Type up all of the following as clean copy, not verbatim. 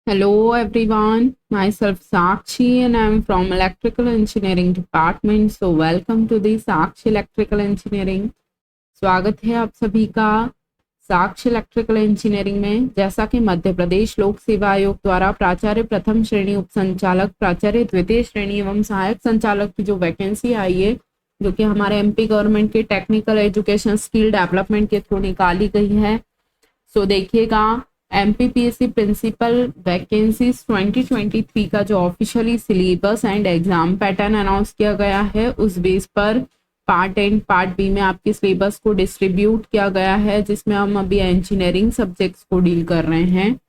Hello everyone, myself Sakshi and I am from Electrical Engineering Department. So welcome to the Sakshi Electrical Engineering. स्वागत है आप सभी का साक्ष्य इलेक्ट्रिकल इंजीनियरिंग में। जैसा कि मध्य प्रदेश लोक सेवा आयोग द्वारा प्राचार्य प्रथम श्रेणी उप संचालक, प्राचार्य द्वितीय श्रेणी एवं सहायक संचालक की जो वैकेंसी आई है, जो कि हमारे एमपी गवर्नमेंट के टेक्निकल एजुकेशन स्किल डेवलपमेंट के थ्रू निकाली गई है। सो देखिएगा, एमपीपीएससी प्रिंसिपल वैकेंसीज 2023 का जो officially syllabus and exam pattern announce किया गया है, उस बेस पर पार्ट एंड पार्ट बी में आपके सिलेबस को डिस्ट्रीब्यूट किया गया है, जिसमें हम अभी इंजीनियरिंग सब्जेक्ट्स को डील कर रहे हैं।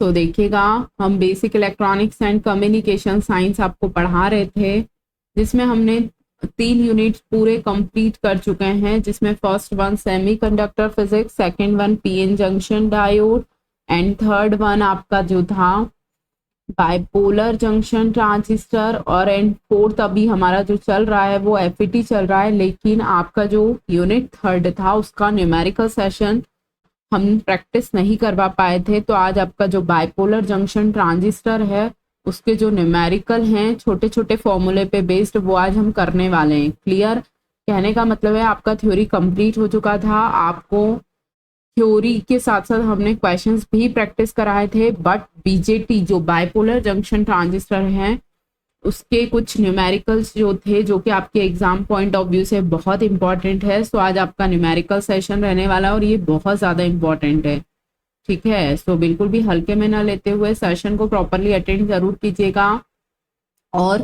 सो देखिएगा, हम basic electronics and communication science आपको पढ़ा रहे थे, जिसमें हमने 3 यूनिट्स पूरे कंप्लीट कर चुके हैं, जिसमें first one semiconductor physics, second one PN junction diode and third one आपका जो था बाइपोलर जंक्शन ट्रांजिस्टर, और एंड फोर्थ अभी हमारा जो चल रहा है वो एफईटी चल रहा है। लेकिन आपका जो यूनिट थर्ड था उसका न्यूमेरिकल सेशन हम प्रैक्टिस नहीं करवा पाए थे, तो आज आपका जो बाइपोलर जंक्शन ट्रांजिस्टर है उसके जो न्यूमेरिकल हैं छोटे छोटे फॉर्मूले पे बेस्ड, वो आज हम करने वाले हैं। क्लियर? कहने का मतलब है आपका थ्योरी कंप्लीट हो चुका था, आपको थ्योरी के साथ साथ हमने क्वेश्चंस भी प्रैक्टिस कराए थे, बट बीजेटी जो बाइपोलर जंक्शन ट्रांजिस्टर हैं उसके कुछ न्यूमेरिकल्स जो थे, जो कि आपके एग्जाम पॉइंट ऑफ व्यू से बहुत इंपॉर्टेंट है। सो आज आपका न्यूमेरिकल सेशन रहने वाला है और ये बहुत ज़्यादा इंपॉर्टेंट है, ठीक है। सो बिल्कुल भी हल्के में ना लेते हुए सेशन को प्रॉपरली अटेंड जरूर कीजिएगा और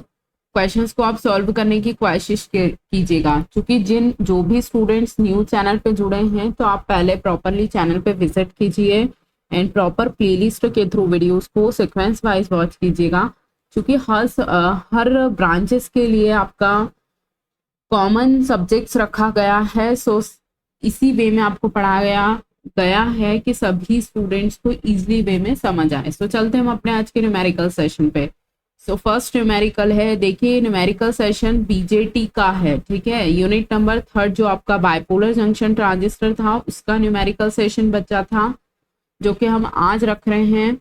क्वेश्चंस को आप सॉल्व करने की कोशिश कीजिएगा। क्योंकि जो भी स्टूडेंट्स न्यू चैनल पे जुड़े हैं, तो आप पहले प्रॉपरली चैनल पे विजिट कीजिए एंड प्रॉपर प्लेलिस्ट के थ्रू वीडियोस को सीक्वेंस वाइज वॉच कीजिएगा, क्योंकि हर ब्रांचेस के लिए आपका कॉमन सब्जेक्ट्स रखा गया है। सो इसी वे में आपको पढ़ाया गया है कि सभी स्टूडेंट्स को इजीली वे में समझ आए। सो चलते हम अपने आज के न्यूमेरिकल सेशन पे। सो फर्स्ट न्यूमेरिकल है, देखिए न्यूमेरिकल सेशन बीजेटी का है, ठीक है। यूनिट नंबर थर्ड जो आपका बाइपोलर जंक्शन ट्रांजिस्टर था उसका न्यूमेरिकल सेशन बचा था, जो कि हम आज रख रहे हैं,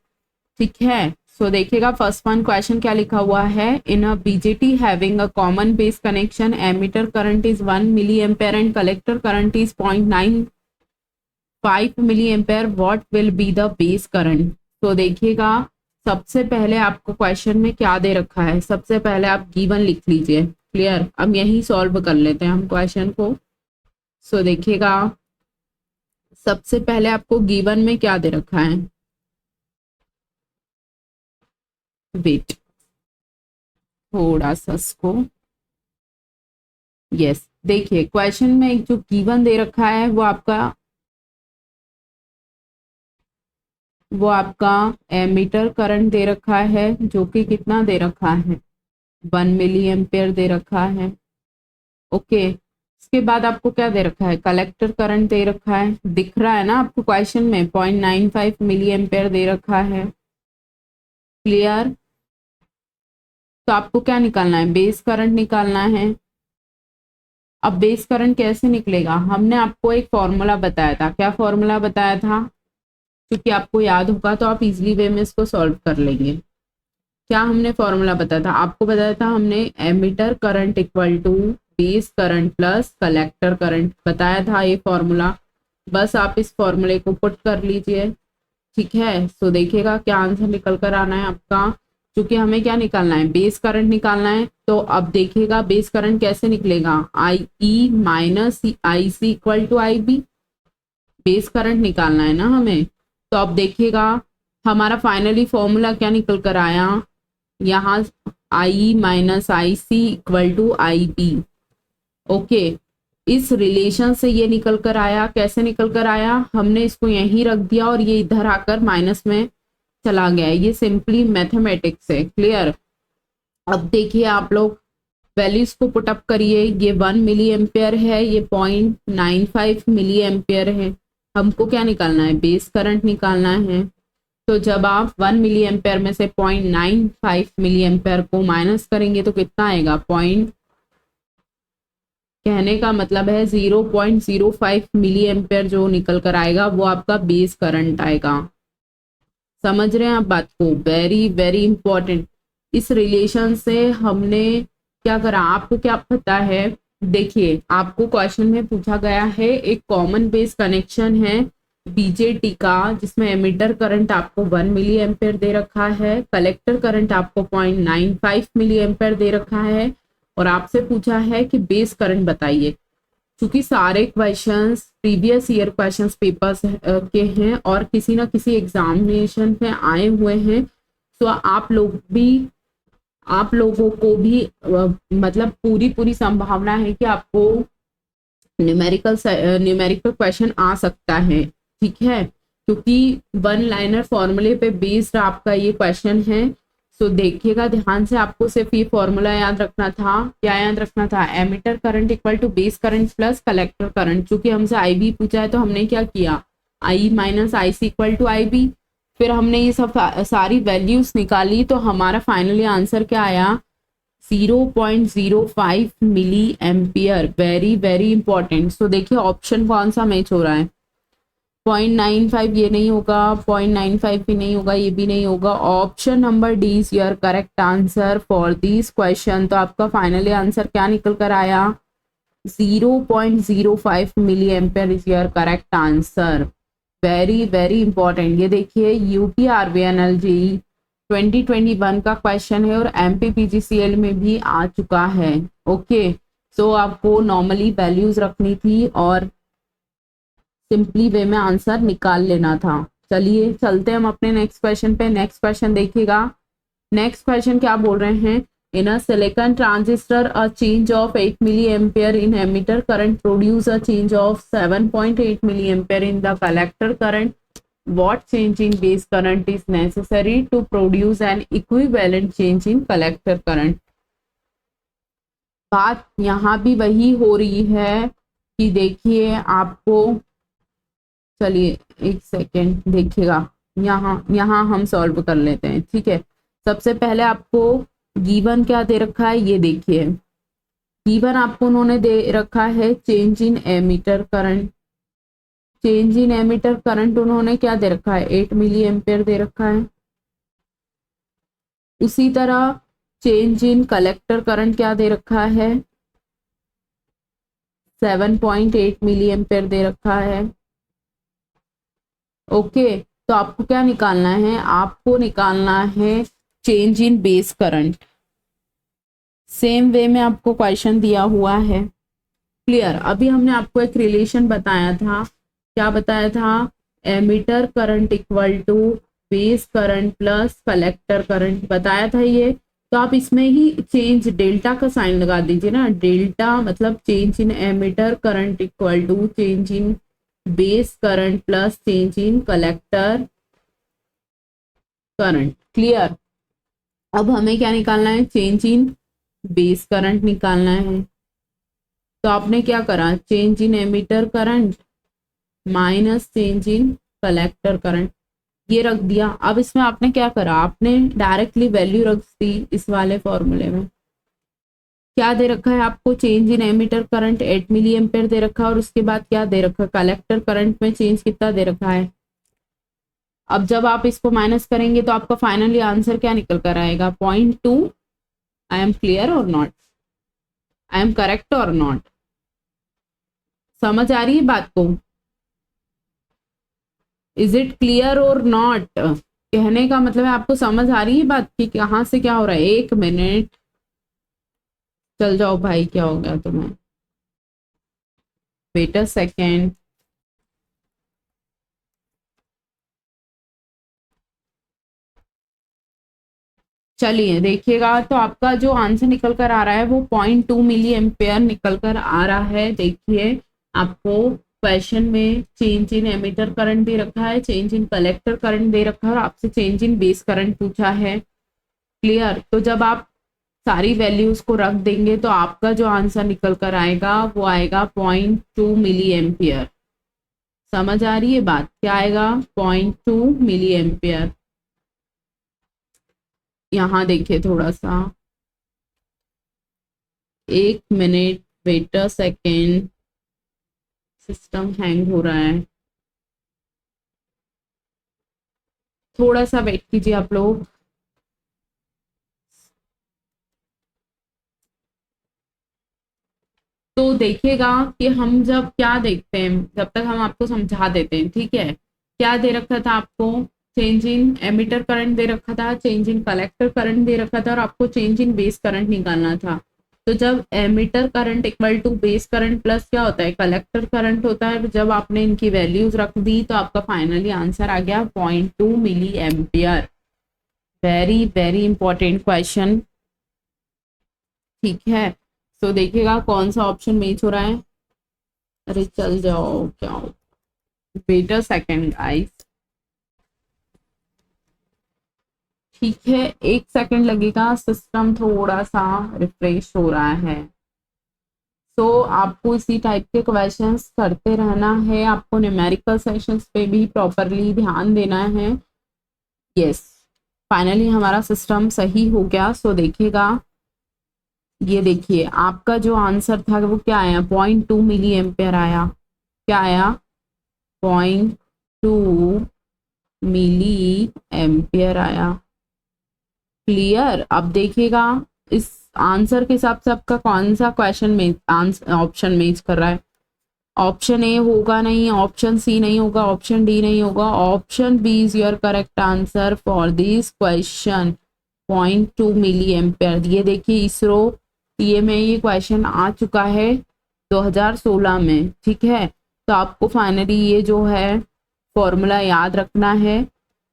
ठीक है। सो देखिएगा, फर्स्ट वन क्वेश्चन क्या लिखा हुआ है। In a BJT having a common base connection, emitter current is 1 milli ampere and collector current is 0.95 milli ampere, what will be the base current. तो देखिएगा, सबसे पहले आपको क्वेश्चन में क्या दे रखा है, सबसे पहले आप गिवन लिख लीजिए। क्लियर? अब यही सॉल्व कर लेते हैं हम क्वेश्चन को। सो देखिएगा, सबसे पहले आपको गिवन में क्या दे रखा है, वेट थोड़ा सा इसको, यस देखिए क्वेश्चन में एक जो गिवन दे रखा है वो आपका एमीटर करंट दे रखा है, जो कि कितना दे रखा है, 1 मिली एम्पेयर दे रखा है। ओके, इसके बाद आपको क्या दे रखा है, कलेक्टर करंट दे रखा है, दिख रहा है ना आपको क्वेश्चन में, 0.95 मिली एम्पेयर दे रखा है। क्लियर? तो आपको क्या निकालना है, बेस करंट निकालना है। अब बेस करंट कैसे निकलेगा, हमने आपको एक फॉर्मूला बताया था। क्या फॉर्मूला बताया था? क्योंकि आपको याद होगा तो आप इजीली वे में इसको सॉल्व कर लेंगे। क्या हमने फॉर्मूला बताया था? आपको बताया था हमने emitter current equal to base current plus collector current, बताया था ये फॉर्मूला। बस आप इस फॉर्मूले को पुट कर लीजिए, ठीक है। सो देखिएगा क्या आंसर निकल कर आना है आपका, क्योंकि हमें क्या निकालना है, बेस करंट निकालना है। तो अब देखिएगा बेस करंट कैसे निकलेगा, I E minus I C equal to I B, base current निकालना है ना हमें। तो अब देखिएगा हमारा फाइनली फॉर्मूला क्या निकल कर आया, यहाँ I minus I C equal to I B. Okay, इस रिलेशन से ये निकल कर आया, कैसे निकल कर आया, हमने इसको यहीं रख दिया और ये इधर आकर माइनस में चला गया। ये सिंपली मैथमेटिक्स है। क्लियर? अब देखिए आप लोग वैल्यूज को पुटअप करिए, ये 1 मिली एम्पेयर है, ये 0.95 मिली एम्पेयर है। हमको क्या निकालना है, बेस करंट निकालना है। तो जब आप 1 मिली एम्पेयर में से 0.95 मिली एम्पेयर को माइनस करेंगे तो कितना आएगा, कहने का मतलब है 0.05 मिली एम्पेयर जो निकल कर आएगा वो आपका बेस करंट आएगा। समझ रहे हैं आप बात को? Very very important. इस रिलेशन से हमने क्या करा, आपको क्या पता है? देखिए, आपको क्वेश्चन में पूछा गया है, एक कॉमन बेस कनेक्शन है बीजेटी का, जिसमें एमिटर करंट आपको 1 मिली एम्पेयर दे रखा है, कलेक्टर करंट आपको 0.95 मिली एम्पेयर दे रखा है, और आपसे पूछा है कि बेस करंट बताइए। क्योंकि सारे questions previous year questions papers के हैं और किसी ना किसी एग्जामिनेशन में आए हुए हैं, तो आप लोगों को भी मतलब पूरी पूरी संभावना है कि आपको न्यूमेरिकल क्वेश्चन आ सकता है, ठीक है? क्योंकि वन लाइनर फॉर्मूले पे बेस्ड आपका ये क्वेश्चन है। सो देखिएगा ध्यान से, आपको सिर्फ ये फॉर्मूला याद रखना था। क्या याद रखना था? Emitter current equal to base current plus collector current. चूंकि हमसे आई बी पूछा है तो हमने क्या किया, I minus I C equal to I B. फिर हमने ये सब सारी वैल्यूज निकाली, तो हमारा फाइनली आंसर क्या आया? 0.05 milli ampere. Very very important. So देखिए ऑप्शन कौन सा मैच हो रहा है? 0.95 ये नहीं होगा, 0.95 भी नहीं होगा, ये भी नहीं होगा। Option number D is your correct answer for this question. तो आपका फाइनली आंसर क्या निकल कर आया? 0.05 milli ampere is your correct answer. Very very important. ये देखिए यूपीआरबीएनएलजी 2021 का क्वेश्चन है और एमपीपीजीसीएल में भी आ चुका है। ओके, सो आपको नॉर्मली वैल्यूज रखनी थी और सिंपली वे में आंसर निकाल लेना था। चलिए चलते हैं हम अपने नेक्स्ट क्वेश्चन पे। नेक्स्ट क्वेश्चन देखिएगा। नेक्स्ट क्वेश्चन क्या बोल रहे हैं? In a silicon transistor a change of 8 milli ampere in emitter current produce a change of 7.8 milli ampere in the collector current. What change in base current is necessary to produce an equivalent change in collector current? बात यहाँ भी वही हो रही है कि देखिए आपको, चलिए एक सेकेंड देखिएगा, यहाँ हम सॉल्व कर लेते हैं, ठीक है? सबसे पहले आपको गिवन क्या दे रखा है, ये देखिए। गिवन आपको उन्होंने दे रखा है change in emitter current. Change in emitter current उन्होंने क्या दे रखा है? 8 मिली एम्पेयर दे रखा है। इसी तरह चेंज इन कलेक्टर करंट क्या दे रखा है? 7.8 मिली एम्पेयर दे रखा है। ओके, तो आपको क्या निकालना है? आपको निकालना है change in base current. Same way में आपको क्वेश्चन दिया हुआ है। क्लियर? अभी हमने आपको एक रिलेशन बताया था। क्या बताया था? Emitter current equal to base current plus collector current बताया था ये। तो आप इसमें ही चेंज डेल्टा का साइन लगा दीजिए ना। डेल्टा मतलब change in emitter current equal to change in base current plus change in collector current. Clear? अब हमें क्या निकालना है? चेंज इन बेस करंट निकालना है। तो आपने क्या करा? Change in emitter current minus change in collector current, ये रख दिया। अब इसमें आपने क्या करा? आपने डायरेक्टली वैल्यू रख दी इस वाले फॉर्मूले में। क्या दे रखा है आपको? Change in emitter current 8 milli ampere दे रखा है, और उसके बाद क्या दे रखा है? कलेक्टर करंट में चेंज कितना दे रखा है? अब जब आप इसको माइनस करेंगे तो आपका फाइनली आंसर क्या निकल कर आएगा? 0.2। आई एम क्लियर और नॉट? आई एम करेक्ट और नॉट? समझ आ रही है बात को? इज इट क्लियर और नॉट? कहने का मतलब है आपको समझ आ रही है बात कि कहाँ से क्या हो रहा है। एक मिनट, चल जाओ भाई, क्या हो गया तुम्हें? Wait a second. चलिए देखिएगा, तो आपका जो आंसर निकल कर आ रहा है वो 0.2 मिली एम्पेयर निकल कर आ रहा है। देखिए आपको क्वेश्चन में चेंज इन एमीटर करंट दे रखा है, चेंज इन कलेक्टर करंट दे रखा है, और आपसे चेंज इन बेस करंट पूछा है। क्लियर? तो जब आप सारी वैल्यूज को रख देंगे तो आपका जो आंसर निकल कर आएगा वो आएगा 0.2 मिली एम्पियर। समझ आ रही है बात? क्या आएगा? 0.2 मिली एम्पियर। यहाँ देखिए थोड़ा सा, एक minute, wait a second, system hang हो रहा है। थोड़ा सा वेट कीजिए आप लोग। तो देखिएगा कि हम जब क्या देखते हैं, जब तक हम आपको समझा देते हैं, ठीक है। क्या दे रखा था आपको? चेंज इन एमिटर करंट दे रखा था, चेंज इन कलेक्टर करंट दे रखा था, और आपको चेंज इन बेस करंट निकालना था। तो जब emitter current equal to base current plus क्या होता है, कलेक्टर करंट होता है, जब आपने इनकी वैल्यूज रख दी तो आपका फाइनली आंसर आ गया 0.2 milli ampere. Very very important question, ठीक है। तो देखिएगा कौन सा ऑप्शन मैच हो रहा है। अरे चल जाओ, क्या हो, वेट अ सेकेंड गाइस, ठीक है, 1 सेकेंड लगेगा, सिस्टम थोड़ा सा रिफ्रेश हो रहा है। तो आपको इसी टाइप के क्वेश्चंस करते रहना है, आपको न्यूमेरिकल सेशंस पे भी प्रॉपरली ध्यान देना है। यस, फाइनली हमारा सिस्टम सही हो गया। सो देखिएगा, ये देखिए आपका जो आंसर था वो क्या आया, 0.2 मिली एम्पेयर आया। क्या आया? 0.2 मिली एम्पियर आया। क्लियर? अब देखिएगा इस आंसर के हिसाब से आपका कौन सा क्वेश्चन में ऑप्शन मैच कर रहा है। ऑप्शन ए होगा नहीं, ऑप्शन सी नहीं होगा, ऑप्शन डी नहीं होगा, option B is your correct answer for this question, 0.2 milli ampere. ये देखिए इसरो ये में ये क्वेश्चन आ चुका है 2016 में, ठीक है। तो आपको फाइनली ये जो है फॉर्मूला याद रखना है।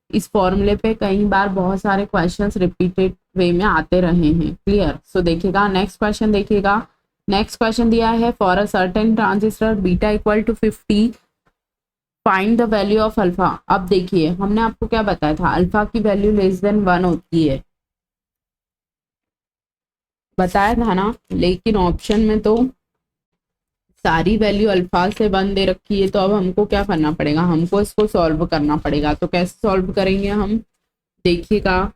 इस फॉर्मूले पे कई बार बहुत सारे क्वेश्चंस रिपीटेड वे में आते रहे हैं। क्लियर? सो देखिएगा नेक्स्ट क्वेश्चन, देखिएगा नेक्स्ट क्वेश्चन दिया है, for a certain transistor beta equal to 50 find the value of alpha. अब देखिए हमने आपको क्या बताया था, अल्फा की वैल्यू लेस देन 1 होती है, बताया था ना। लेकिन ऑप्शन में तो सारी वैल्यू अल्फा से 1 दे रखी है, तो अब हमको क्या करना पड़ेगा, हमको इसको सॉल्व करना पड़ेगा। तो कैसे सॉल्व करेंगे हम, देखिएगा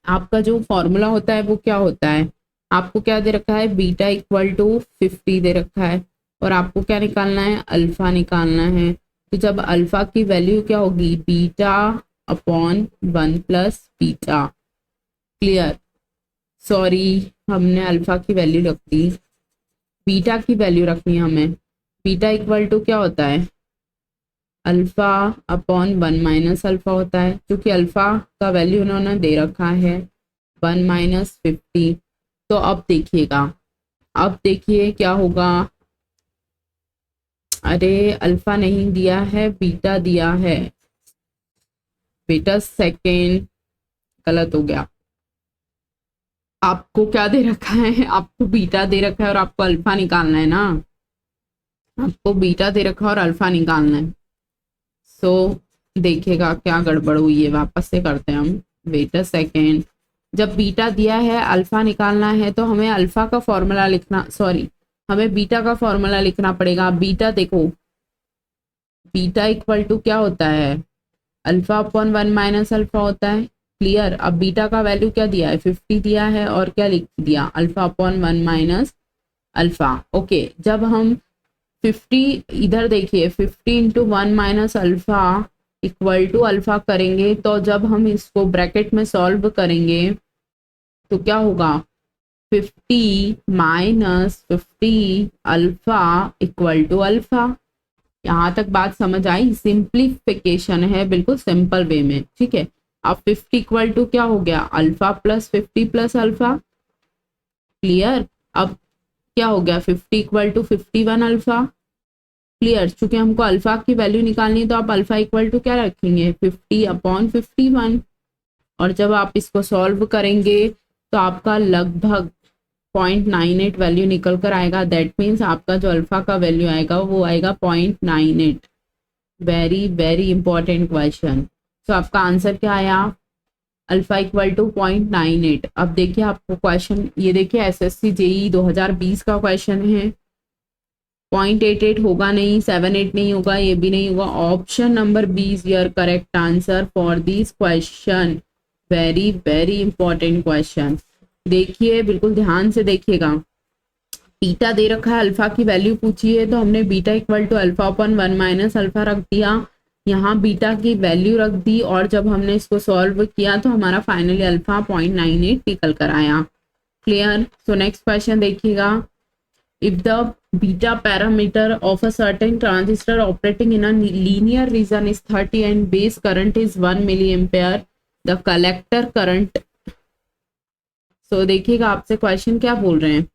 आपका जो फॉर्मूला होता है वो क्या होता है, आपको क्या दे रखा है, बीटा इक्वल टू 50 दे रखा है, और आपको क्या निकालना है, अल्फा निकालना है। तो जब अल्फा की वैल्यू क्या होगी, beta upon 1 plus beta. Clear? Sorry, हमने अल्फा की वैल्यू रख दी, बीटा की वैल्यू रखनी है हमें। बीटा इक्वल टू क्या होता है, अल्फा अपॉन 1 माइनस अल्फा होता है, क्योंकि अल्फा का वैल्यू उन्होंने दे रखा है 1 माइनस 50। तो अब देखिएगा, अब देखिए क्या होगा, अरे अल्फा नहीं दिया है, बीटा दिया है, बेटा सेकेंड गलत हो गया। आपको क्या दे रखा है, आपको बीटा दे रखा है और आपको अल्फा निकालना है ना, आपको बीटा दे रखा है और अल्फा निकालना है। सो देखिएगा क्या गड़बड़ हुई है, वापस से करते हैं हम, वेट अ सेकेंड। जब बीटा दिया है अल्फा निकालना है तो हमें अल्फा का फॉर्मूला लिखना, सॉरी हमें बीटा का फॉर्मूला लिखना पड़ेगा। बीटा देखो, बीटा इक्वल टू क्या होता है, अल्फा अपॉन 1 माइनस अल्फा होता है। क्लियर? अब बीटा का वैल्यू क्या दिया है, 50 दिया है, और क्या लिख दिया, alpha upon 1 minus alpha. Okay, जब हम 50 इधर देखिए 50 into 1 minus alpha equal to alpha करेंगे, तो जब हम इसको ब्रैकेट में सॉल्व करेंगे तो क्या होगा, 50 minus 50 alpha equal to alpha. यहाँ तक बात समझ आई? सिंप्लीफिकेशन है, बिल्कुल सिंपल वे में, ठीक है। अब 50 इक्वल टू क्या हो गया, alpha plus 50 plus alpha. Clear? अब क्या हो गया, 50 इक्वल टू 51 अल्फा। क्लियर? चूंकि हमको अल्फा की वैल्यू निकालनी है तो आप अल्फा इक्वल टू क्या रखेंगे, 50 अपॉन 51। और जब आप इसको सॉल्व करेंगे तो आपका लगभग 0.98 वैल्यू निकल कर आएगा। दैट मीन्स आपका जो अल्फा का वैल्यू आएगा वो आएगा 0.98। Very very important question. तो आपका आंसर क्या आया, अल्फा इक्वल टू 0.98। अब देखिए आपको क्वेश्चन, ये देखिए एसएससी जेई 2020 का क्वेश्चन है। 0.88 होगा नहीं, 78 नहीं होगा, ये भी नहीं होगा। Option number B is your correct answer for this question. Very very important question. देखिए बिल्कुल ध्यान से देखिएगा, बीटा दे रखा है, अल्फा की वैल्यू पूछी है, तो हमने beta equal to alpha upon 1 minus alpha रख दिया। यहाँ बीटा की वैल्यू रख दी और जब हमने इसको सॉल्व किया तो हमारा फाइनली अल्फा 0.98 निकल कर आया। क्लियर। सो नेक्स्ट क्वेश्चन देखिएगा, if the beta parameter of a certain transistor operating in a linear region is 30 and base current is 1 milliampere, the collector current। so देखिएगा आपसे क्वेश्चन क्या बोल रहे हैं,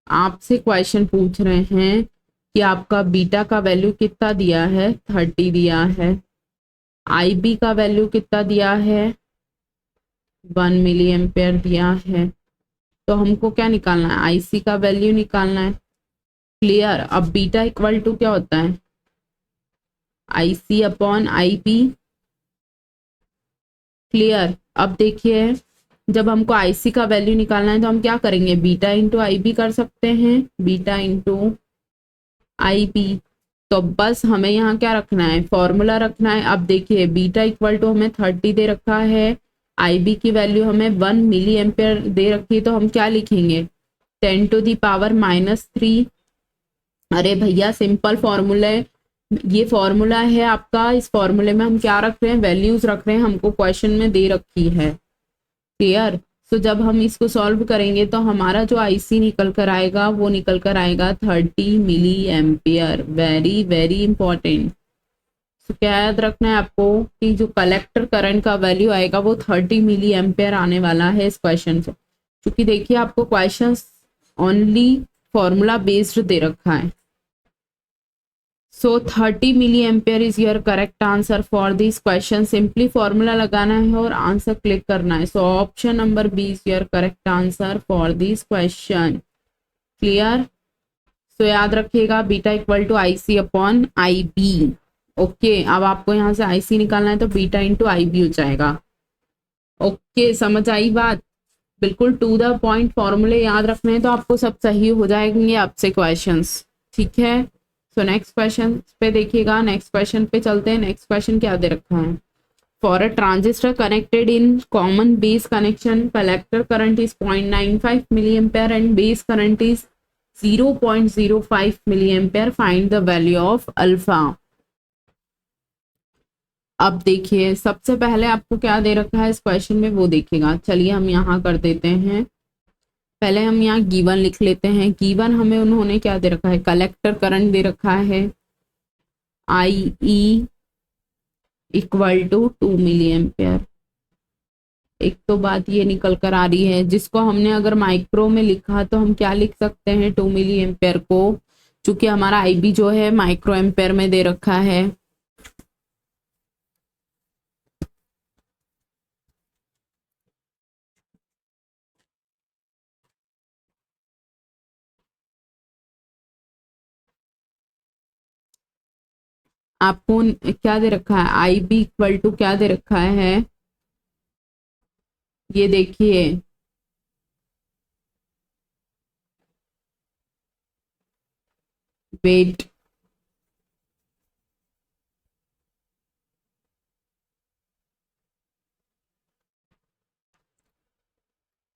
आपसे क्वेश्चन पूछ रहे हैं कि आपका बीटा का वैल्यू कितना दिया है, 30 दिया है, IB का वैल्यू कितना दिया है, 1 मिली एम्पेयर दिया है, तो हमको क्या निकालना है, IC का वैल्यू निकालना है। क्लियर। अब बीटा इक्वल टू क्या होता है, IC अपॉन IB। क्लियर। अब देखिए जब हमको IC का वैल्यू निकालना है तो हम क्या करेंगे, बीटा इंटू IB कर सकते हैं, बीटा इंटू IB। तो बस हमें यहाँ क्या रखना है, फॉर्मूला रखना है। अब देखिए बीटा इक्वल टू हमें 30 दे रखा है, IB की वैल्यू हमें 1 मिली एम्पेयर दे रखी है, तो हम क्या लिखेंगे, 10 टू दी पावर -3। अरे भैया सिंपल फॉर्मूला है, ये फॉर्मूला है आपका, इस फॉर्मूले में हम क्या रख रहे हैं, वैल्यूज रख रहे हैं, हमको क्वेश्चन में दे रखी है। क्लियर। सो जब हम इसको सॉल्व करेंगे तो हमारा जो IC निकल कर आएगा वो निकल कर आएगा 30 milli ampere. Very very important. तो क्या याद रखना है आपको कि जो कलेक्टर करंट का वैल्यू आएगा वो 30 मिली एम्पियर आने वाला है इस क्वेश्चन से, क्योंकि देखिए आपको क्वेश्चन ओनली फॉर्मूला बेस्ड दे रखा है। So 30 milli ampere is your correct answer for this question. Simply formula लगाना है और आंसर क्लिक करना है। So option number B is your correct answer for this question. Clear. So याद रखिएगा beta equal to IC upon IB। Okay, अब आपको यहाँ से IC निकालना है तो बीटा इंटू IB हो जाएगा। ओके, समझ आई बात, बिल्कुल टू द पॉइंट फॉर्मूले याद रखने हैं तो आपको सब सही हो जाएंगे आपसे क्वेश्चंस। ठीक है। सो नेक्स्ट क्वेश्चन पे देखिएगा, नेक्स्ट क्वेश्चन पे चलते हैं। नेक्स्ट क्वेश्चन क्या दे रखा है, for a transistor connected in common base connection collector current is 0.95 milli ampere and base current is 0.05 milli ampere, find the value of alpha. अब देखिए सबसे पहले आपको क्या दे रखा है इस क्वेश्चन में वो देखिएगा। चलिए हम यहाँ कर देते हैं, पहले हम यहाँ गिवन लिख लेते हैं। गिवन हमें उन्होंने क्या दे रखा है, कलेक्टर करंट दे रखा है IE equal to 2 milli ampere. एक तो बात ये निकल कर आ रही है, जिसको हमने अगर माइक्रो में लिखा तो हम क्या लिख सकते हैं, 2 मिली एम्पेयर को, चूंकि हमारा IB जो है माइक्रो एम्पेयर में दे रखा है। आपको क्या दे रखा है, IB इक्वल टू क्या दे रखा है, ये देखिए वेट,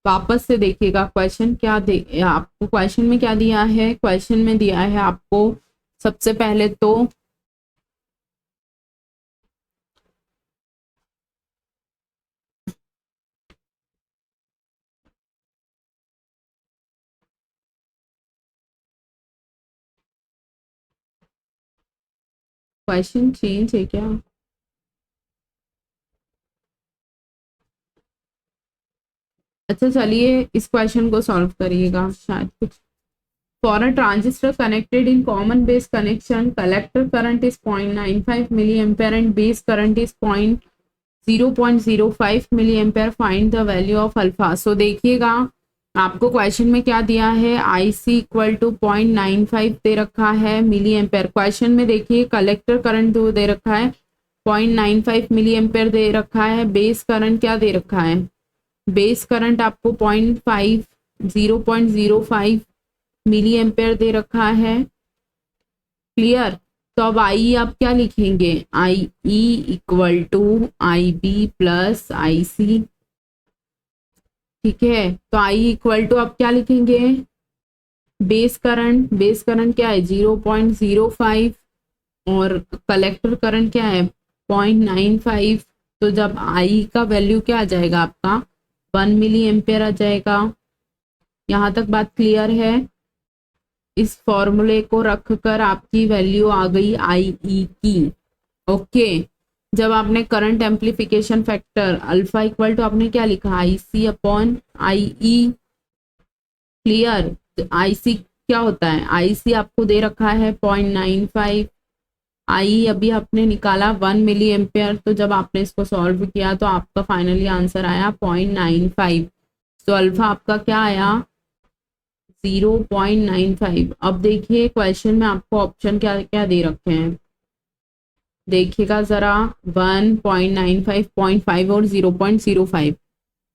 वापस से देखिएगा क्वेश्चन क्या दे आपको, क्वेश्चन में क्या दिया है, क्वेश्चन में दिया है आपको सबसे पहले तो क्वेश्चन चेंज है क्या, अच्छा चलिए इस क्वेश्चन को सॉल्व करिएगा शायद कुछ। For a transistor connected in common base connection collector current is 0.95 milli ampere and base current is 0.05 milli ampere, find the value of alpha. So देखिएगा आपको क्वेश्चन में क्या दिया है, IC इक्वल टू 0.95 दे रखा है मिली एम्पेयर। क्वेश्चन में देखिए कलेक्टर करंट जो दे रखा है 0.95 मिली एम्पेयर दे रखा है, बेस करंट क्या दे रखा है, बेस करंट आपको 0.05 मिली एम्पेयर दे रखा है। क्लियर। तो अब आई आप क्या लिखेंगे, IE equal to IB plus IC। ठीक है, तो IE इक्वल टू आप क्या लिखेंगे, बेस करंट क्या है 0.05 और कलेक्टर करंट क्या है 0.95। तो जब आई का वैल्यू क्या आ जाएगा आपका 1 मिली एम्पेयर आ जाएगा। यहाँ तक बात क्लियर है। इस फॉर्मूले को रखकर आपकी वैल्यू आ गई आई ई की। ओके, जब आपने current amplification factor alpha equal to आपने क्या लिखा आई C upon I E. Clear. I C क्या होता है, आई सी आपको दे रखा है 0.95, आई अभी आपने निकाला 1 मिली एम्पेयर। तो जब आपने इसको सॉल्व किया तो आपका फाइनली आंसर आया 0.95। तो अल्फा आपका क्या आया 0.95। अब देखिए क्वेश्चन में आपको ऑप्शन क्या क्या दे रखे हैं, देखिएगा जरा 1.95, 0.5 और 0.05।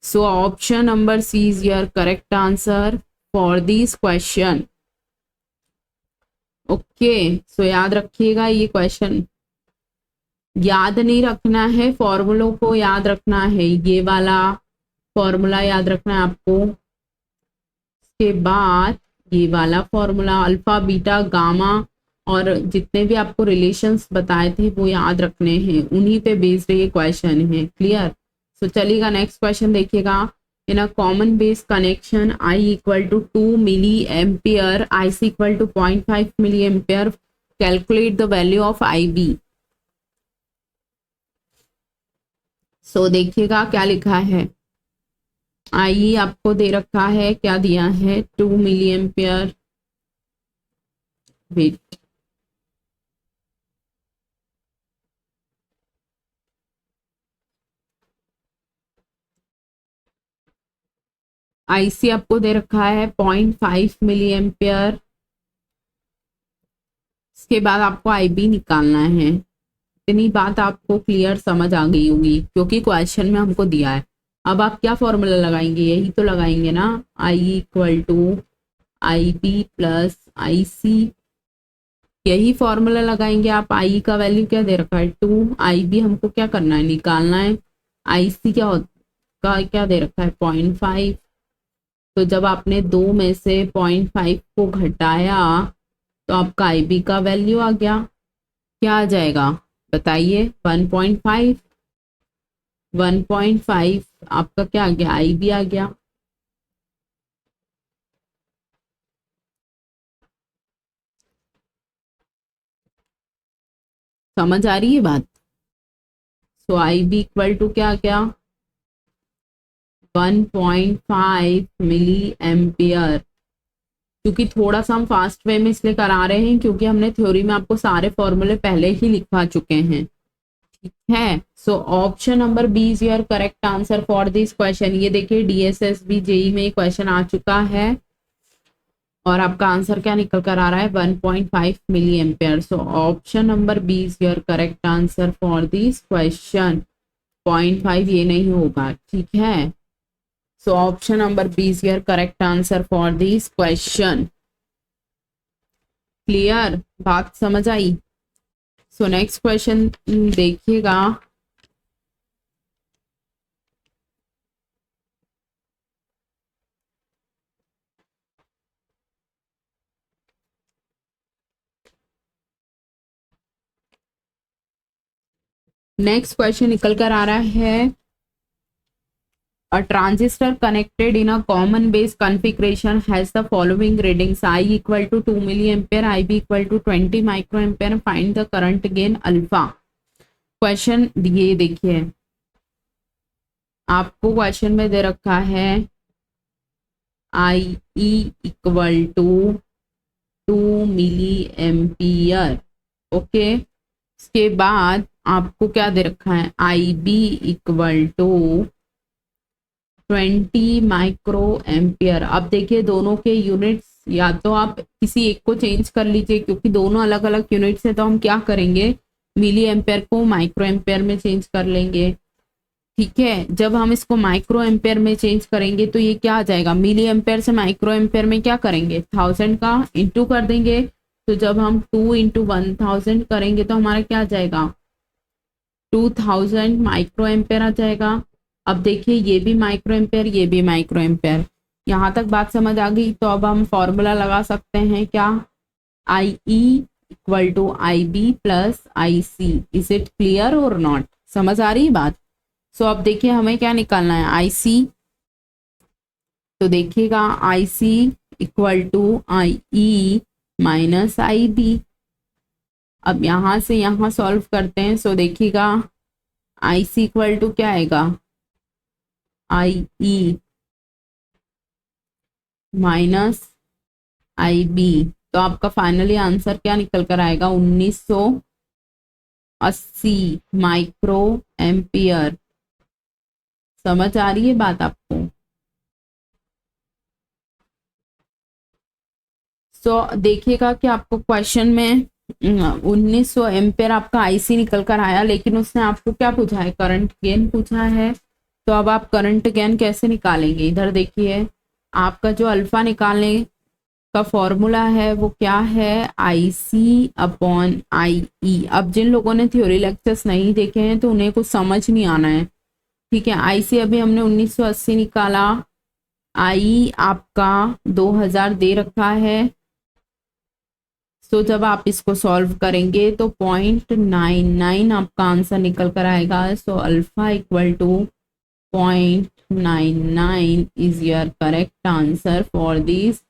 So option number C is your correct answer for this question. Okay, so याद रखिएगा ये क्वेश्चन याद नहीं रखना है, फॉर्मूलों को याद रखना है। ये वाला फॉर्मूला याद रखना है आपको, के बाद ये वाला फॉर्मूला अल्फा बीटा गामा और जितने भी आपको रिलेशंस बताए थे वो याद रखने हैं, उन्हीं पे बेस्ड ये क्वेश्चन है। क्लियर। सो चलिएगा नेक्स्ट क्वेश्चन देखिएगा। In a common base connection I equal to 2 milli ampere, I C equal to 0.5 milli ampere, calculate the value of I B. So देखिएगा क्या लिखा है, आई आपको दे रखा है, क्या दिया है 2 मिली एम्पियर। वेट, आईसी आपको दे रखा है 0.5 मिली एम्पियर। इसके बाद आपको आईबी निकालना है। इतनी बात आपको क्लियर समझ आ गई होगी क्योंकि क्वेश्चन में हमको दिया है। अब आप क्या फॉर्मूला लगाएंगे, यही तो लगाएंगे ना, I equal to I B plus I C, यही फॉर्मूला लगाएंगे आप। आई का वैल्यू क्या दे रखा है 2, आई बी हमको क्या करना है निकालना है, आई सी का क्या दे रखा है 0.5। तो जब आपने 2 में से 0.5 को घटाया तो आपका आई बी का वैल्यू आ गया, क्या आ जाएगा बताइए 1.5। 1.5 आपका क्या आ गया आई बी आ गया। समझ आ रही है बात। सो आई बी इक्वल टू क्या क्या 1.5 मिली एम्पियर। क्योंकि थोड़ा सा हम फास्ट वे में इसलिए करा रहे हैं क्योंकि हमने थ्योरी में आपको सारे फॉर्मूले पहले ही लिखवा चुके हैं। ठीक है। So option number B is your correct answer for this question. ये देखिए डीएसएसबी जेई में क्वेश्चन आ चुका है और आपका आंसर क्या निकल कर आ रहा है 1.5 milli ampere. So option number B is your correct answer for this question. 0.5 ये नहीं होगा, ठीक है। So option number B is your correct answer for this question. Clear, बात समझ आई। सो नेक्स्ट क्वेश्चन देखिएगा। नेक्स्ट क्वेश्चन निकल कर आ रहा है, a transistor connected in a common base configuration has the following readings: I equal to 2 milliampere, IB equal to 20 microampere, find the current gain alpha। Question ये देखिए, आपको question में दे रखा है I E equal to 2 milli ampere. Okay, इसके बाद आपको क्या दे रखा है I B equal to 20 micro ampere. अब देखिए दोनों के यूनिट्स या तो आप किसी एक को चेंज कर लीजिए क्योंकि दोनों अलग अलग यूनिट्स है, तो हम क्या करेंगे मिली एम्पियर को माइक्रो एम्पियर में चेंज कर लेंगे। ठीक है, जब हम इसको माइक्रो एम्पियर में चेंज करेंगे तो ये क्या आ जाएगा, मिली एम्पियर से माइक्रो एम्पियर में क्या करेंगे 1000 का इंटू कर देंगे। तो जब हम 2 इंटू 1000 करेंगे तो हमारा क्या आ जाएगा 2000 माइक्रो एम्पियर आ जाएगा। अब देखिए ये भी माइक्रो एम्पियर, ये भी माइक्रो एम्पियर, यहाँ तक बात समझ आ गई। तो अब हम फॉर्मूला लगा सकते हैं क्या, I E equal to I B plus I C. Is it clear और नॉट? समझ आ रही है बात? सो अब देखिए हमें क्या निकालना है, आई सी। तो देखिएगा I C equal to I E minus I B. अब यहां से यहां सॉल्व करते हैं। सो देखिएगा आई सी इक्वल टू क्या आएगा, आई ई माइनस आई बी। तो आपका फाइनली आंसर क्या निकल कर आएगा, 1980 माइक्रो एम्पियर। समझ आ रही है बात आपको? देखिएगा कि आपको क्वेश्चन में 1900 एम्पियर आपका आईसी निकल कर आया, लेकिन उसने आपको क्या पूछा है, करंट गेन पूछा है। तो अब आप करंट गेन कैसे निकालेंगे, इधर देखिए आपका जो अल्फा निकालने का फॉर्मूला है वो क्या है, आई सी अपॉन आई ई। अब जिन लोगों ने थ्योरी लेक्चर्स नहीं देखे हैं तो उन्हें कुछ समझ नहीं आना है, ठीक है। आई सी अभी हमने 1980 निकाला, आई आपका 2000 दे रखा है। तो जब आप इसको सॉल्व करेंगे तो 0.99 आपका आंसर निकल कर आएगा। So alpha equal to 0.99 is your correct answer for this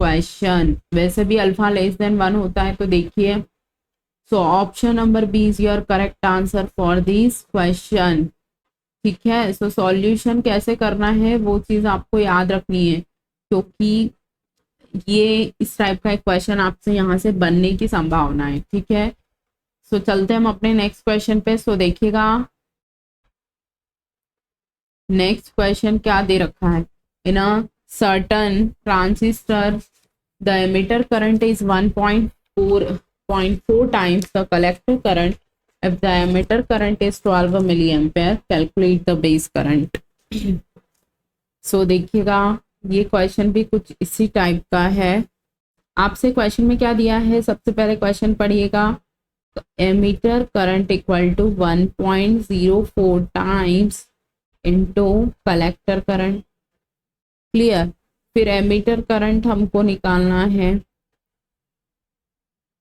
question. वैसे भी अल्फा लेस देन 1 होता है, तो देखिए so option number B is your correct answer for this question, ठीक है। सो सॉल्यूशन कैसे करना है वो चीज आपको याद रखनी है, क्योंकि ये इस टाइप का एक क्वेश्चन आपसे यहाँ से बनने की संभावना है, ठीक है। सो चलते हैं हम अपने नेक्स्ट क्वेश्चन पे। सो देखिएगा नेक्स्ट क्वेश्चन क्या दे रखा है, in a certain transistor the emitter current is 1.4 times the collector current if the emitter current is 12 milliampere, calculate the base current। सो देखिएगा ये क्वेश्चन भी कुछ इसी टाइप का है। आपसे क्वेश्चन में क्या दिया है, सबसे पहले क्वेश्चन पढ़िएगा। Emitter current equal to 1.04 times into collector current, clear. फिर एमीटर करंट हमको निकालना है।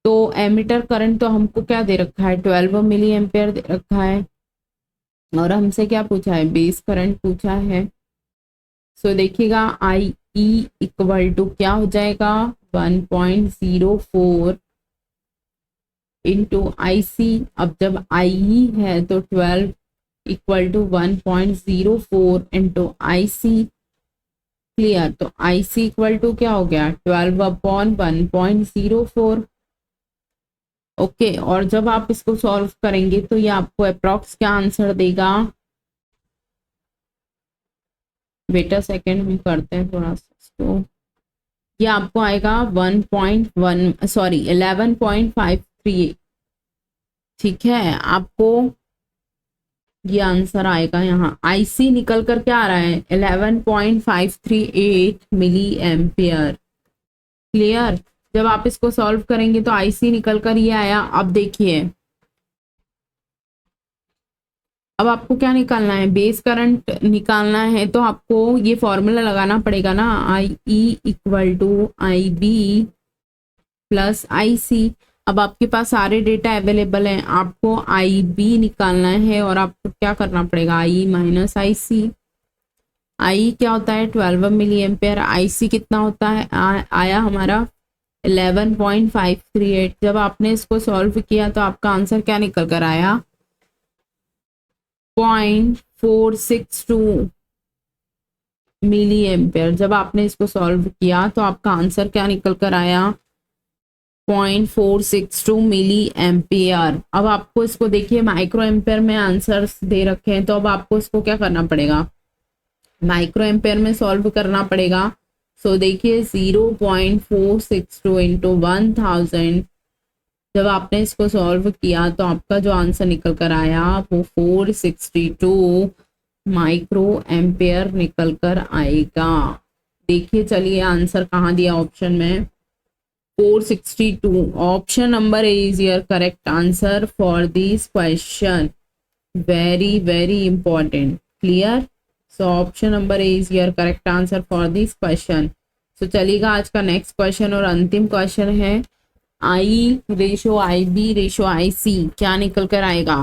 तो एमीटर करंट तो हमको क्या दे रखा है, 12 मिली एम्पेयर दे रखा है, और हमसे क्या पूछा है, बेस करंट पूछा है। सो देखिएगा आई ई इक्वल टू क्या हो जाएगा, 1.04 इंटू आई सी। अब जब आई ई है तो 12 equal to 1.04 into I C, clear. तो आई सी इक्वल टू क्या हो गया, 12 अपॉन 1.04, ओके। और जब आप इसको सॉल्व करेंगे तो ये आपको अप्रॉक्स क्या आंसर देगा, वेट अ सेकेंड हम करते हैं थोड़ा सा इसको। ये आपको आएगा 11.53, ठीक है। आपको ये आंसर आएगा, यहाँ आईसी निकल कर क्या आ रहा है, 11.538 मिली एम्पियर, क्लियर। जब आप इसको सॉल्व करेंगे तो आईसी निकल कर ये आया। अब देखिए अब आपको क्या निकालना है, बेस करंट निकालना है। तो आपको ये फॉर्मूला लगाना पड़ेगा ना, I E equal to I B plus I C. अब आपके पास सारे डेटा अवेलेबल हैं, आपको आई बी निकालना है और आपको क्या करना पड़ेगा, आई माइनस आई सी। आई क्या होता है 12 मिली एम्पेयर, आई सी कितना होता है आया हमारा 11.538। जब आपने इसको सॉल्व किया तो आपका आंसर क्या निकल कर आया, 0.462 मिली एम्पेयर। जब आपने इसको सॉल्व किया तो आपका आंसर क्या निकल कर आया, 0.462 मिली एम्पियर। अब आपको इसको देखिए माइक्रो एम्पेयर में आंसर्स दे रखे हैं, तो अब आपको इसको क्या करना पड़ेगा, माइक्रो एम्पेयर में सॉल्व करना पड़ेगा। सो देखिए 0.462 इंटू 1000, जब आपने इसको सॉल्व किया तो आपका जो आंसर निकल कर आया वो 462 माइक्रो एम्पेयर निकल कर आएगा। देखिए चलिए आंसर कहाँ दिया ऑप्शन में, 462। Option number A is your correct answer for this question, very very important, clear. So option number A is your correct answer for this question. So चलिएगा आज का नेक्स्ट क्वेश्चन और अंतिम क्वेश्चन है I ratio I B ratio I C क्या निकल कर आएगा।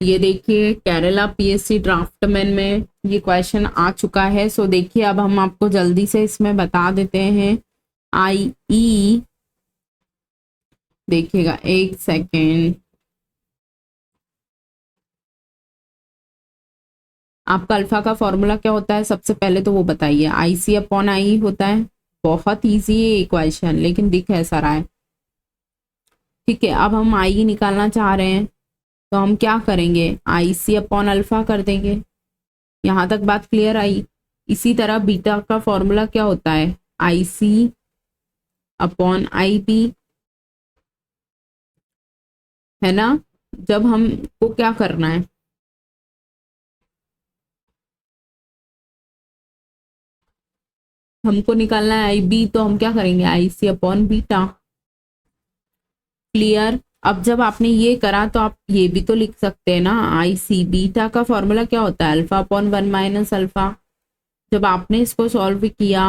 ये देखिए केरला पीएससी ड्राफ्टमैन में ये क्वेश्चन आ चुका है। सो देखिए अब हम आपको जल्दी से इसमें बता देते हैं। आई ई देखिएगा एक सेकेंड, आपका अल्फा का फॉर्मूला क्या होता है सबसे पहले तो वो बताइए। आई सी अपॉन आई होता है, बहुत इजी है ये क्वेश्चन लेकिन दिख ऐसा रहा है। ठीक है, अब हम आई निकालना चाह रहे हैं तो हम क्या करेंगे, आई सी अपॉन अल्फा कर देंगे। यहाँ तक बात क्लियर आई। इसी तरह बीटा का फॉर्मूला क्या होता है, I C upon I B, है ना। जब हमको क्या करना है, हमको निकालना है आई बी, तो हम क्या करेंगे आई सी अपॉन बीटा। क्लियर। अब जब आपने ये करा तो आप ये भी तो लिख सकते हैं ना, आई सी बीटा का फॉर्मूला क्या होता है, अल्फा अपॉन 1 माइनस अल्फा। जब आपने इसको सॉल्व किया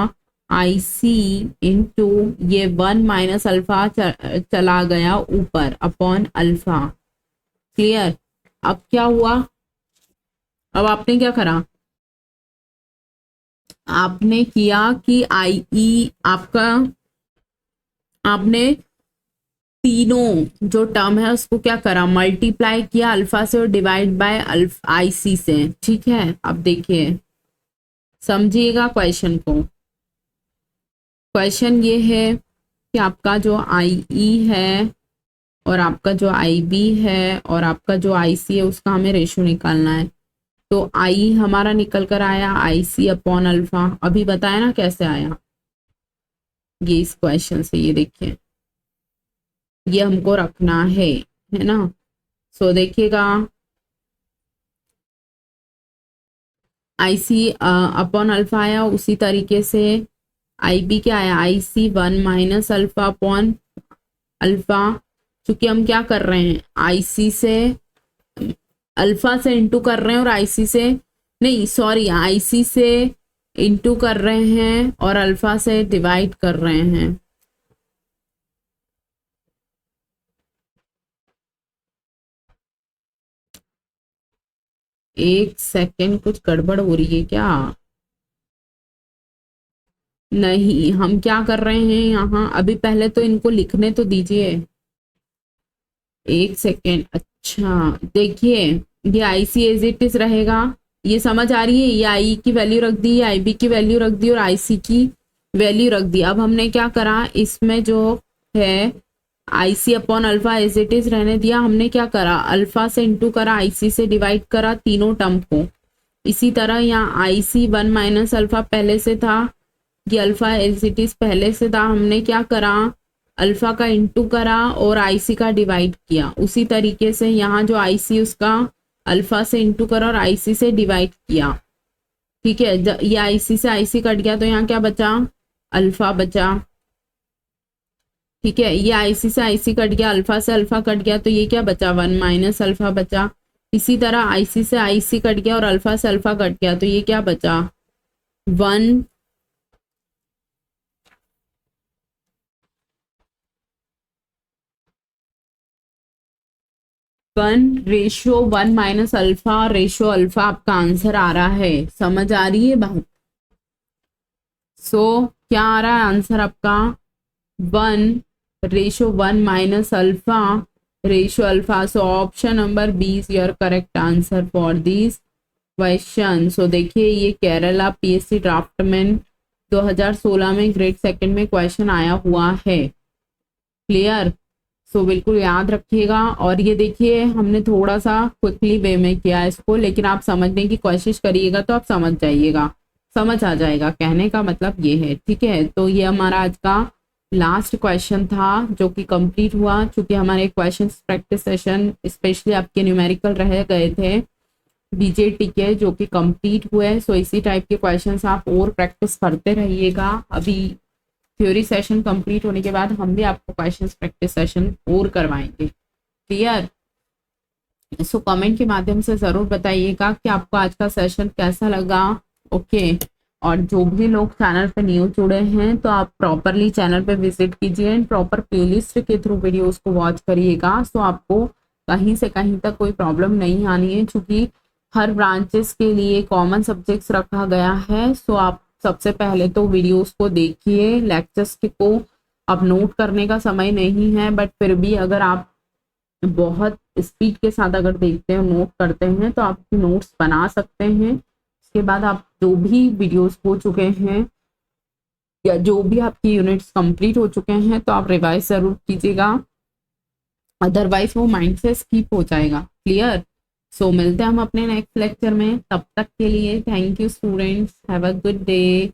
आई सी इंटू ये 1 माइनस अल्फा चला गया ऊपर अपॉन अल्फा। क्लियर। अब क्या हुआ, अब आपने क्या करा, आपने किया कि आई ई आपका, आपने तीनों जो टर्म है उसको क्या करा, मल्टीप्लाई किया अल्फा से और डिवाइड बाय अल्फा आई सी से। ठीक है, अब देखिए समझिएगा क्वेश्चन को। क्वेश्चन ये है कि आपका जो आई ई है और आपका जो आई बी है और आपका जो आई सी है उसका हमें रेशो निकालना है। तो आई हमारा निकल कर आया आई सी अपॉन अल्फा, अभी बताया ना कैसे आया, ये इस क्वेश्चन से, ये देखिए ये हमको रखना है ना। सो देखिएगा आई सी अपॉन अल्फा आया, उसी तरीके से आई बी क्या आया, आई सी 1 माइनस अल्फा अपॉन अल्फा। चूंकि हम क्या कर रहे हैं, आई सी से अल्फा से इंटू कर रहे हैं और आईसी से नहीं, सॉरी आईसी से इंटू कर रहे हैं और अल्फा से डिवाइड कर रहे हैं। एक सेकेंड, कुछ गड़बड़ हो रही है क्या, नहीं हम क्या कर रहे हैं यहाँ, अभी पहले तो इनको लिखने तो दीजिए, एक सेकेंड। अच्छा देखिए ये आई सी एज इट इज रहेगा, ये समझ आ रही है, ये आई की वैल्यू रख दी, आई बी की वैल्यू रख दी और आई सी की वैल्यू रख दी। अब हमने क्या करा, इसमें जो है I C upon alpha as it is रहने दिया, हमने क्या करा अल्फा से इंटू करा, आई सी से डिवाइड करा तीनों टर्म को। इसी तरह यहाँ आई सी 1 माइनस अल्फा पहले से था, ये अल्फा एज इट इज पहले से था, हमने क्या करा अल्फा का इंटू करा और आईसी का डिवाइड किया। उसी तरीके से यहाँ जो आईसी उसका अल्फा से इंटू करा और आईसी से डिवाइड किया। ठीक है, ये आईसी से आईसी कट गया तो यहाँ क्या बचा, अल्फा बचा। ठीक है, ये आईसी से आईसी कट गया, अल्फा से अल्फा कट गया तो ये क्या बचा, 1 माइनस अल्फा बचा। इसी तरह आईसी से आईसी कट गया और अल्फा से अल्फा कट गया तो ये क्या बचा, 1 ratio 1 minus alpha ratio alpha आपका आंसर आ रहा है। समझ आ रही है बात। सो क्या आ रहा है आंसर आपका, 1 ratio 1 minus alpha ratio alpha. So option number B is your correct answer for this question. So देखिए ये केरला पीएससी ड्राफ्टमैन 2016 में ग्रेड सेकंड में क्वेश्चन आया हुआ है। क्लियर। सो बिल्कुल याद रखिएगा। और ये देखिए हमने थोड़ा सा क्विकली वे में किया इसको, लेकिन आप समझने की कोशिश करिएगा तो आप समझ जाइएगा, समझ आ जाएगा, कहने का मतलब ये है। ठीक है, तो ये हमारा आज का लास्ट क्वेश्चन था जो कि कंप्लीट हुआ। चूंकि हमारे क्वेश्चन प्रैक्टिस सेशन स्पेशली आपके न्यूमेरिकल रह गए थे बीजेटी के, जो कि कंप्लीट हुए। सो इसी टाइप के क्वेश्चंस आप और प्रैक्टिस करते रहिएगा। अभी थ्योरी सेशन कंप्लीट होने के बाद हम भी आपको क्वेश्चंस प्रैक्टिस सेशन और करवाएंगे। क्लियर। सो कमेंट के माध्यम से ज़रूर बताइएगा कि आपको आज का सेशन कैसा लगा। ओके, और जो भी लोग चैनल पे न्यू जुड़े हैं तो आप प्रॉपरली चैनल पे विजिट कीजिए एंड प्रॉपर प्लेलिस्ट के थ्रू वीडियोस को वॉच करिएगा। सो आपको कहीं से कहीं तक कोई प्रॉब्लम नहीं आनी है, क्योंकि हर ब्रांचेस के लिए कॉमन सब्जेक्ट्स रखा गया है। सो आप सबसे पहले तो वीडियोस को देखिए, लेक्चर्स को अब नोट करने का समय नहीं है, बट फिर भी अगर आप बहुत स्पीड के साथ अगर देखते हैं, नोट करते हैं, तो आप नोट्स बना सकते हैं। उसके बाद आप जो भी वीडियोस हो चुके हैं या जो भी आपकी यूनिट्स कंप्लीट हो चुके हैं तो आप रिवाइज जरूर कीजिएगा, अदरवाइज वो माइंड से स्किप हो जाएगा। क्लियर? सो मिलते हैं हम अपने नेक्स्ट लेक्चर में, तब तक के लिए thank you students, have a good day.